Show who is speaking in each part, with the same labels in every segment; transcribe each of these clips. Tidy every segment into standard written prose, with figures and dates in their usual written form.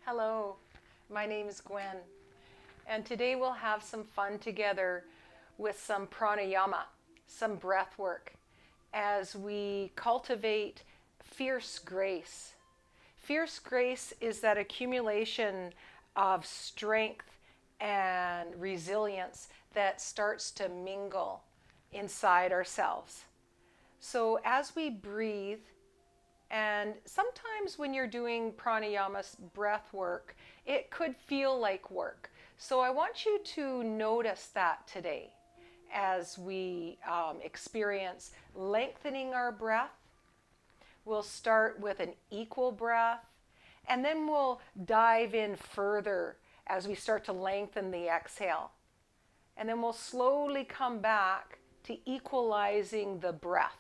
Speaker 1: Hello, my name is Gwen, and today we'll have some fun together with some pranayama, some breath work, as we cultivate fierce grace. Fierce grace is that accumulation of strength and resilience that starts to mingle inside ourselves. So as we breathe, and sometimes when you're doing pranayama breath work, it could feel like work. So I want you to notice that today as we experience lengthening our breath. We'll start with an equal breath, and then we'll dive in further as we start to lengthen the exhale. And then we'll slowly come back to equalizing the breath.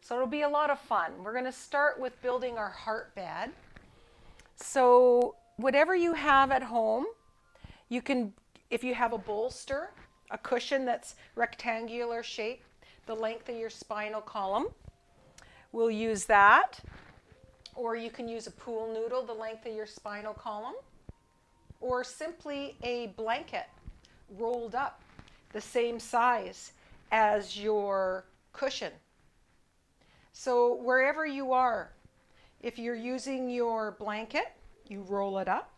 Speaker 1: So it'll be a lot of fun. We're going to start with building our heart bed. So whatever you have at home, you can, if you have a bolster, a cushion that's rectangular shape, the length of your spinal column, we'll use that. Or you can use a pool noodle, the length of your spinal column. Or simply a blanket rolled up, the same size as your cushion. So wherever you are, if you're using your blanket, you roll it up.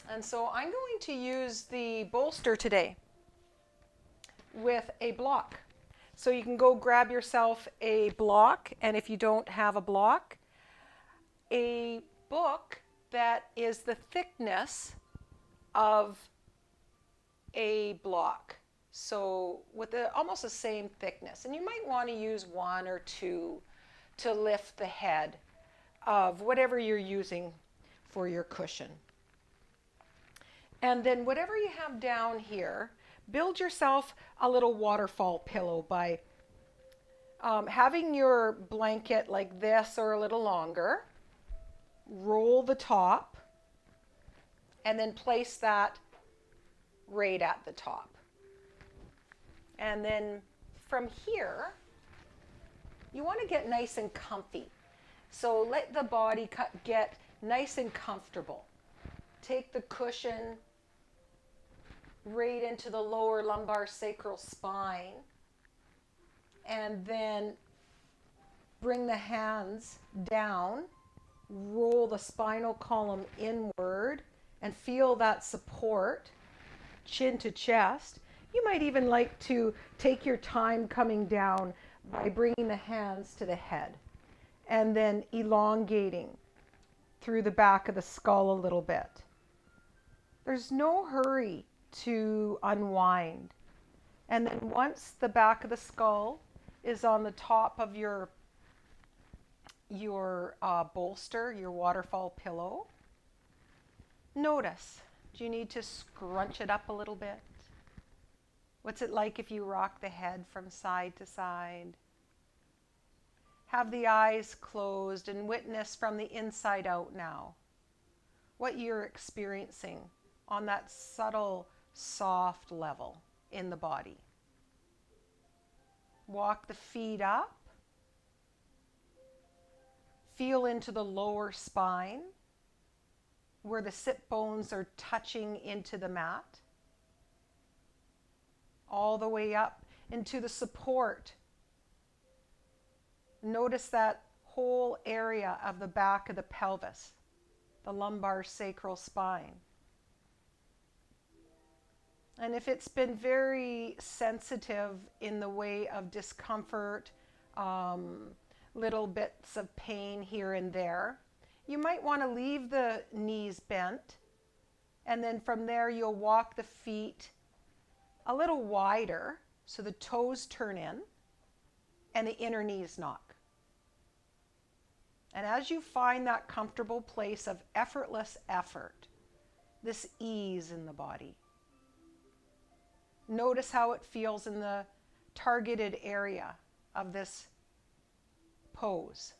Speaker 1: And so I'm going to use the bolster today with a block. So you can go grab yourself a block, and if you don't have a block, a book that is the thickness of a block. So with almost the same thickness. And you might want to use one or two to lift the head of whatever you're using for your cushion. And then whatever you have down here, build yourself a little waterfall pillow by having your blanket like this or a little longer. Roll the top and then place that right at the top. And then from here, you want to get nice and comfy. So let the body get nice and comfortable. Take the cushion right into the lower lumbar sacral spine. And then bring the hands down. Roll the spinal column inward and feel that support, chin to chest. You might even like to take your time coming down by bringing the hands to the head and then elongating through the back of the skull a little bit. There's no hurry to unwind. And then once the back of the skull is on the top of your bolster, your waterfall pillow, notice, do you need to scrunch it up a little bit? What's it like if you rock the head from side to side? Have the eyes closed and witness from the inside out now what you're experiencing on that subtle, soft level in the body. Walk the feet up. Feel into the lower spine where the sit bones are touching into the mat. All the way up into the support. Notice that whole area of the back of the pelvis, the lumbar sacral spine. And if it's been very sensitive in the way of discomfort, little bits of pain here and there, you might want to leave the knees bent, and then from there you'll walk the feet a little wider so the toes turn in and the inner knees knock. And as you find that comfortable place of effortless effort, this ease in the body, notice how it feels in the targeted area of this pose,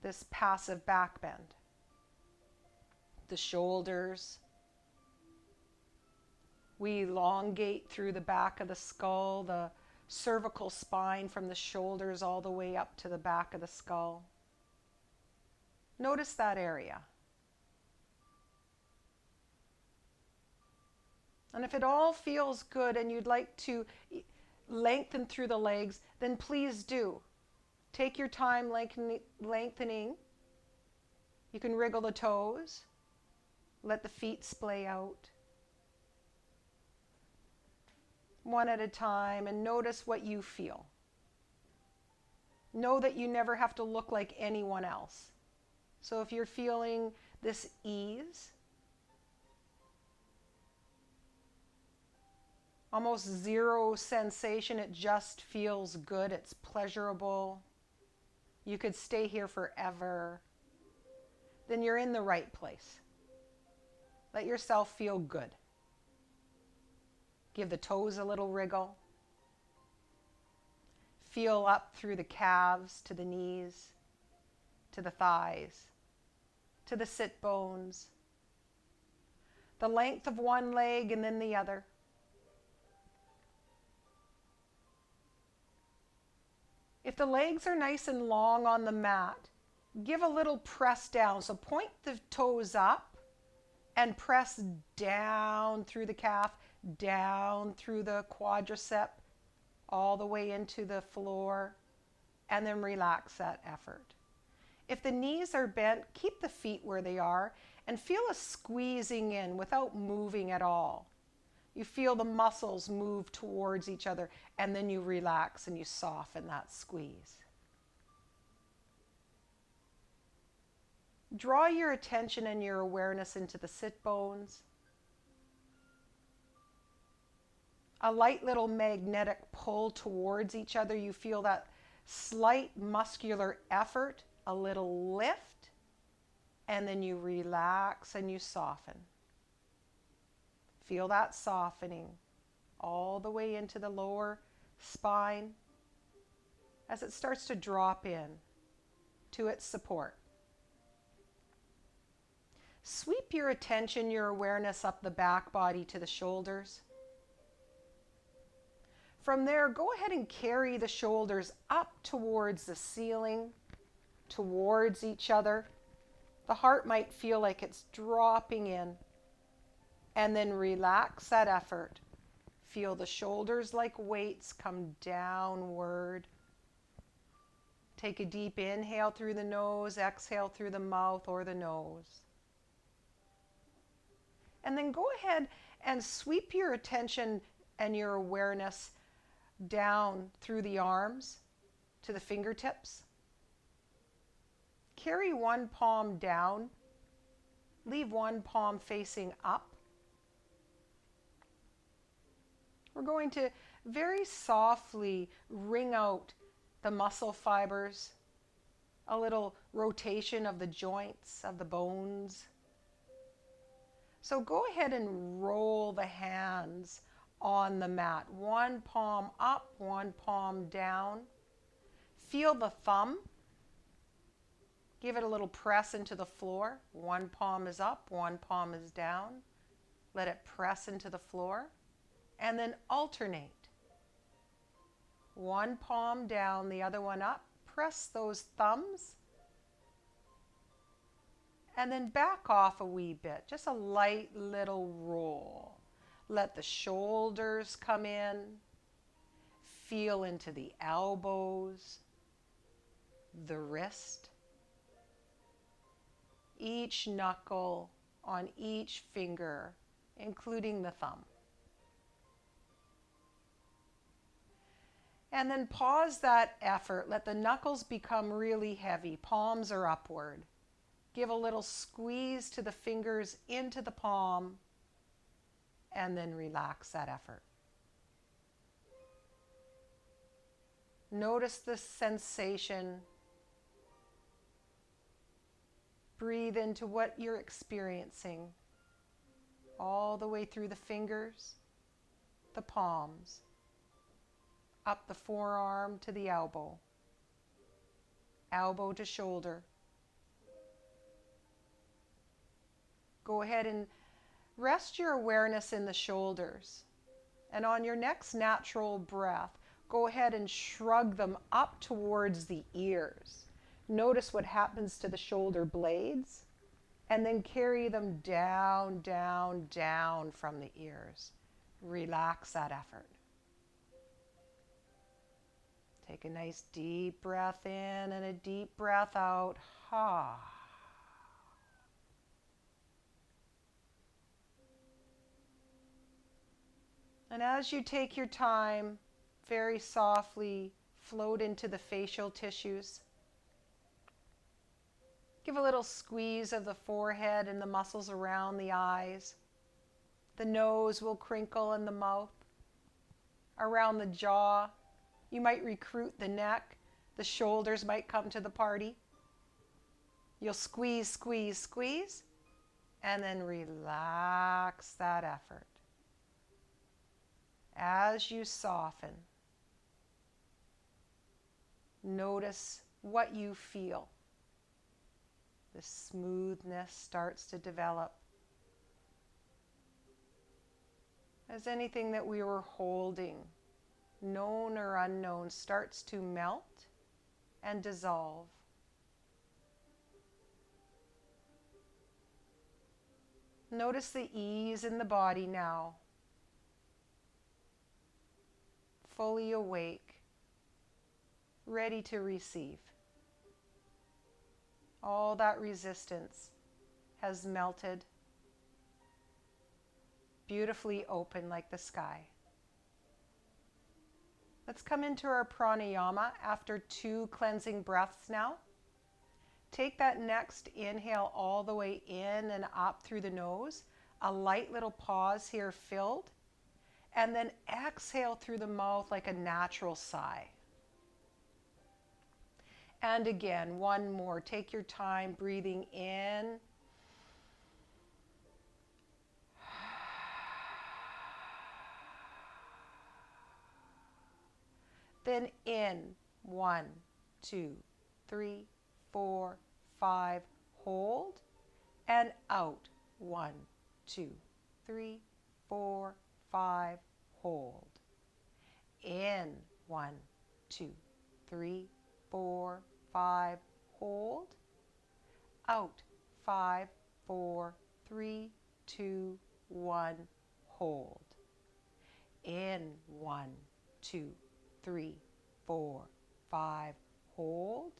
Speaker 1: this passive back bend. The shoulders. We elongate through the back of the skull, the cervical spine from the shoulders all the way up to the back of the skull. Notice that area. And if it all feels good and you'd like to lengthen through the legs, then please do. Take your time lengthening. You can wriggle the toes. Let the feet splay out. One at a time, and notice what you feel. Know that you never have to look like anyone else. So if you're feeling this ease, almost zero sensation, it just feels good, it's pleasurable, you could stay here forever, then you're in the right place. Let yourself feel good. Give the toes a little wriggle. Feel up through the calves to the knees, to the thighs, to the sit bones, the length of one leg and then the other. If the legs are nice and long on the mat, give a little press down. So point the toes up and press down through the calf, down through the quadricep, all the way into the floor, and then relax that effort. If the knees are bent, keep the feet where they are and feel a squeezing in without moving at all. You feel the muscles move towards each other, and then you relax and you soften that squeeze. Draw your attention and your awareness into the sit bones. A light little magnetic pull towards each other. You feel that slight muscular effort, a little lift, and then you relax and you soften. Feel that softening all the way into the lower spine as it starts to drop in to its support. Sweep your attention, your awareness up the back body to the shoulders. From there, go ahead and carry the shoulders up towards the ceiling, towards each other. The heart might feel like it's dropping in. And then relax that effort. Feel the shoulders like weights come downward. Take a deep inhale through the nose, exhale through the mouth or the nose. And then go ahead and sweep your attention and your awareness down through the arms to the fingertips. Carry one palm down. Leave one palm facing up. We're going to very softly wring out the muscle fibers, a little rotation of the joints, of the bones. So go ahead and roll the hands on the mat. One palm up, one palm down. Feel the thumb. Give it a little press into the floor. One palm is up, one palm is down. Let it press into the floor. And then alternate. One palm down, the other one up. Press those thumbs. And then back off a wee bit. Just a light little roll. Let the shoulders come in. Feel into the elbows, the wrist. Each knuckle on each finger, including the thumb. And then pause that effort. Let the knuckles become really heavy. Palms are upward. Give a little squeeze to the fingers into the palm, and then relax that effort. Notice the sensation. Breathe into what you're experiencing, all the way through the fingers, the palms, up the forearm to the elbow, elbow to shoulder. Go ahead and rest your awareness in the shoulders. And on your next natural breath, go ahead and shrug them up towards the ears. Notice what happens to the shoulder blades, and then carry them down, down, down from the ears. Relax that effort. Take a nice deep breath in and a deep breath out. Ha. And as you take your time, very softly float into the facial tissues. Give a little squeeze of the forehead and the muscles around the eyes. The nose will crinkle in the mouth. Around the jaw, you might recruit the neck. The shoulders might come to the party. You'll squeeze, squeeze, squeeze, and then relax that effort. As you soften, notice what you feel. The smoothness starts to develop. As anything that we were holding, known or unknown, starts to melt and dissolve. Notice the ease in the body now. Fully awake, ready to receive. All that resistance has melted, beautifully open like the sky. Let's come into our pranayama after 2 cleansing breaths now. Take that next inhale all the way in and up through the nose. A light little pause here filled. And then exhale through the mouth like a natural sigh. And again, one more. Take your time breathing in. Then in, 1, 2, 3, 4, 5, hold. And out, 1, 2, 3, 4, 5, hold. In, 1, 2, 3, 4, 5, hold. Out, 5, 4, 3, 2, 1, hold. In, 1, 2, 3, 4, 5, hold.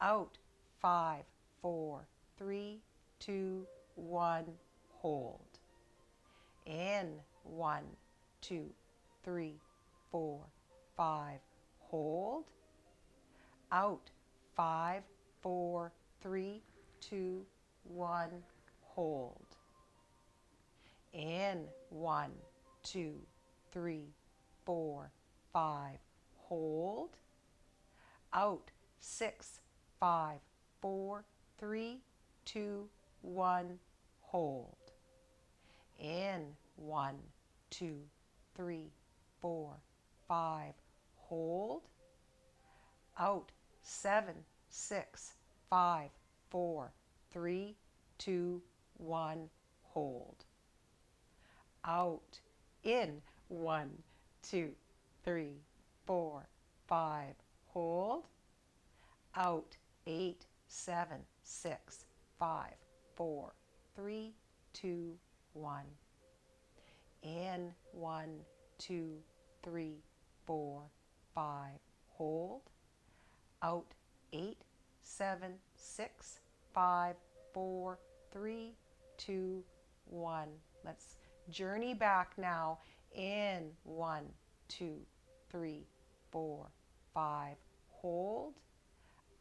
Speaker 1: Out, 5, 4, 3, 2, 1, hold. In, 1, 2, 3, 4, 5, hold. Out, 5, 4, 3, 2, 1, hold. In, 1, 2, 3, 4, 5, hold. Out, 6, 5, 4, 3, 2, 1, hold. In, 1, 2, 3, 4, 5, hold. Out, 7, 6, 5, 4, 3, 2, 1, hold. Out, in, 1, 2, 3, 4, 5, hold. Out, 8, 7, 6, 5, 4, 3, 2, 1. In, 1, 2, 3, 4, 5, hold. Out, 8, 7, 6, 5, 4, 3, 2, 1. Let's journey back now. In, 1, 2, 3, 4, 5, hold.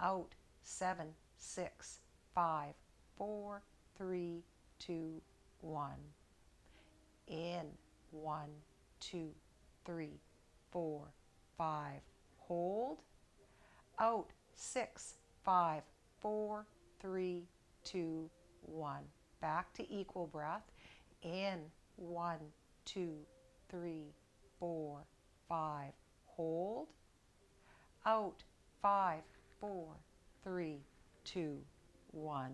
Speaker 1: Out, 7, 6, 5, 4, 3, 2, 1. In, 1, 2, 3, 4, 5, hold. Out, 6, 5, 4, 3, 2, 1. Back to equal breath. In, 1, 2, 3, 4, 5, hold. Out, 5, 4, 3, 2, 1.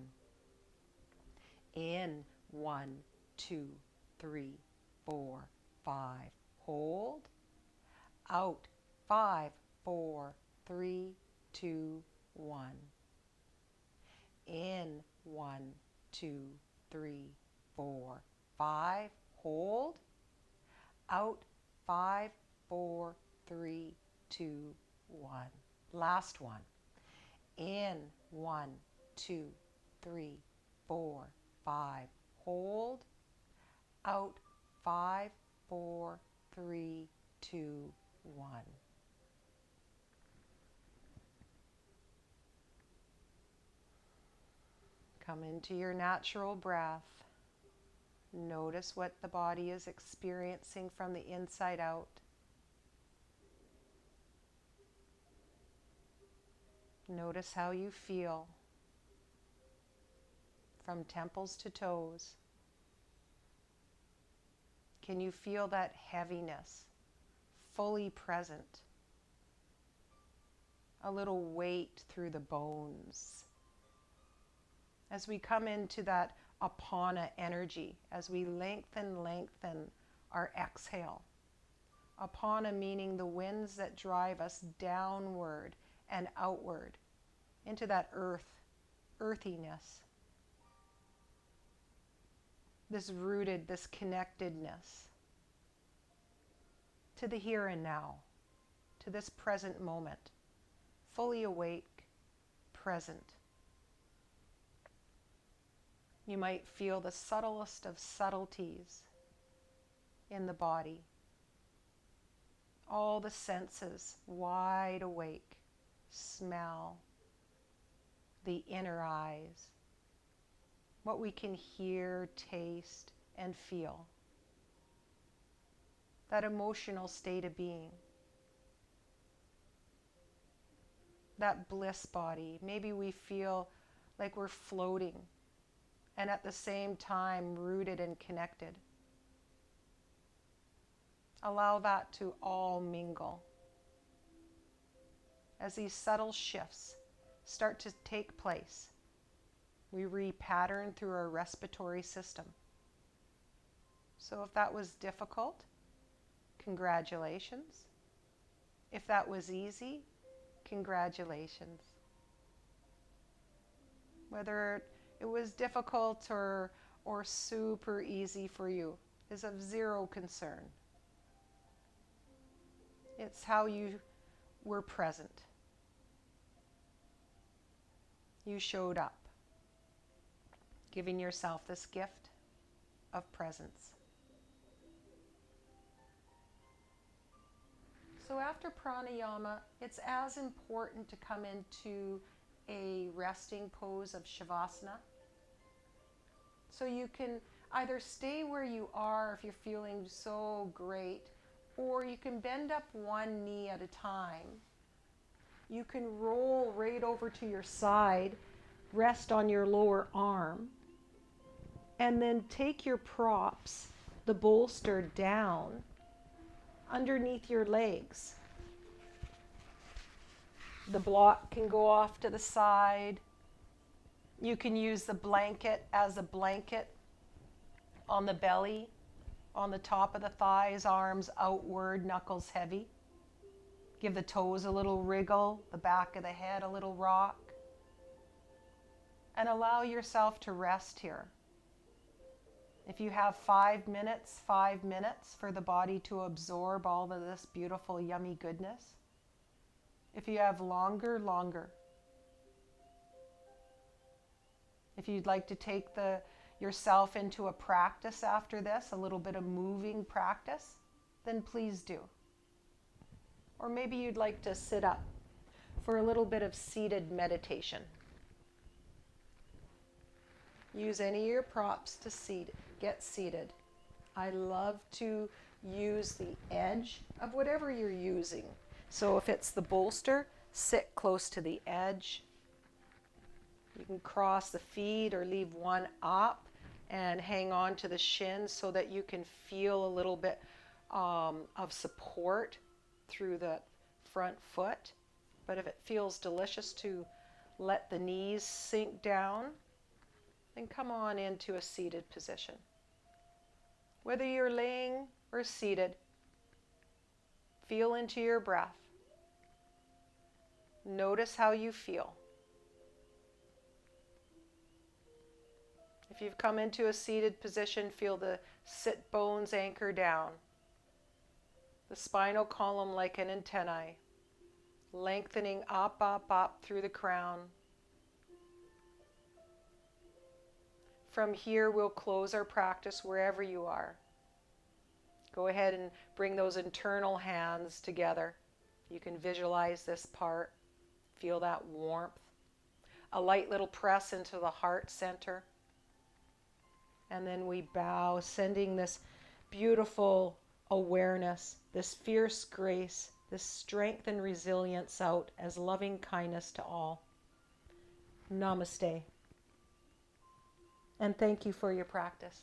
Speaker 1: In, 1, 2, 3, 4, 5, hold. Out, 5, 4, 3, 2, 1. In, 1, 2, 3, 4, 5. Hold. Out, 5, 4, 3, 2, 1. Last one. In, 1, 2, 3, 4, 5. Hold. Out, 5, 4, 3, 2, 1. Come into your natural breath. Notice what the body is experiencing from the inside out. Notice how you feel from temples to toes. Can you feel that heaviness fully present? A little weight through the bones. As we come into that apana energy, as we lengthen our exhale. Apana meaning the winds that drive us downward and outward into that earthiness. This rooted, this connectedness to the here and now, to this present moment, fully awake, present. You might feel the subtlest of subtleties in the body. All the senses wide awake. Smell, the inner eyes, what we can hear, taste, and feel. That emotional state of being. That bliss body. Maybe we feel like we're floating and at the same time rooted and connected. Allow that to all mingle. As these subtle shifts start to take place, we repattern through our respiratory system. So if that was difficult, congratulations. If that was easy, congratulations. Whether it was difficult or super easy for you is of zero concern. It's how you were present. You showed up, giving yourself this gift of presence. So after pranayama, it's as important to come into a resting pose of shavasana. So you can either stay where you are if you're feeling so great, or you can bend up one knee at a time. You can roll right over to your side, rest on your lower arm, and then take your props, the bolster, down underneath your legs. The block can go off to the side. You can use the blanket as a blanket on the belly, on the top of the thighs, arms outward, knuckles heavy. Give the toes a little wriggle, the back of the head a little rock. And allow yourself to rest here. If you have 5 minutes for the body to absorb all of this beautiful, yummy goodness. If you have longer. If you'd like to take yourself into a practice after this, a little bit of moving practice, then please do. Or maybe you'd like to sit up for a little bit of seated meditation. Use any of your props to get seated. I love to use the edge of whatever you're using. So if it's the bolster, sit close to the edge. You can cross the feet or leave one up and hang on to the shins so that you can feel a little bit of support through the front foot. But if it feels delicious to let the knees sink down, then come on into a seated position. Whether you're laying or seated, feel into your breath. Notice how you feel. If you've come into a seated position, feel the sit bones anchor down. The spinal column like an antennae, lengthening up, up, up through the crown. From here, we'll close our practice wherever you are. Go ahead and bring those internal hands together. You can visualize this part, feel that warmth. A light little press into the heart center. And then we bow, sending this beautiful awareness, this fierce grace, this strength and resilience out as loving kindness to all. Namaste. And thank you for your practice.